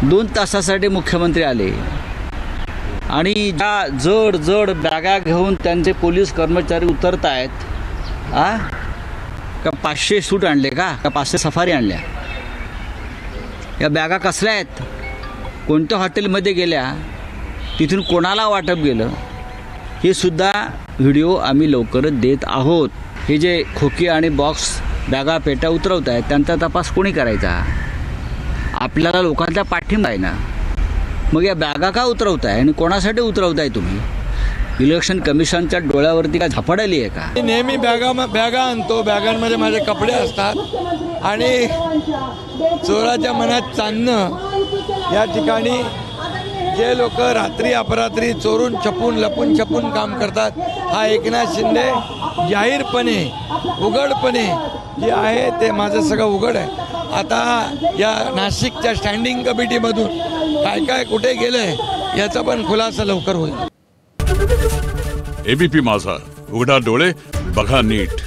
2 तासासाठी मुख्यमंत्री आले आणि ज्या जड जड बॅगा घेऊन त्यांचे पोलीस कर्मचारी उतरत आहेत का 500 सूट आणले का 500 सफारी आणल्या? या बॅगा कसल्या आहेत? कोणत्या हॉटेलमध्ये गेल्या? तिथून कोणाला वाटप गेलं? हे सुद्धा व्हिडिओ आम्ही लवकरच देत आहोत. हे जे खोकी आणि बॉक्स बॅगा पेट्या उतरवत आहेत त्यांचा तपास कोणी करायचा? आपल्याला लोकांचा पाठिंबा आहे ना. मग या बॅगा का उतरवताय आणि कोणासाठी उतरवताय तुम्ही? इलेक्शन कमिशनच्या डोळ्यावरती काय झापड आली आहे का? नेहमी बॅगा आणतो, बॅगांमध्ये माझे कपडे असतात आणि चोराच्या मनात चांदणं. या ठिकाणी जे लोक रात्री अपरात्री चोरून छपून लपून छपून काम करतात, हा एकनाथ शिंदे जाहीरपणे उघडपणे जे आहे ते माझं सगळं उघड आहे. आता या नाशिकच्या स्टँडिंग कमिटीमधून काय काय कुठे गेलंय याचा पण खुलासा लवकर होईल. एबीपी माझा, उघडा डोळे बघा नीट.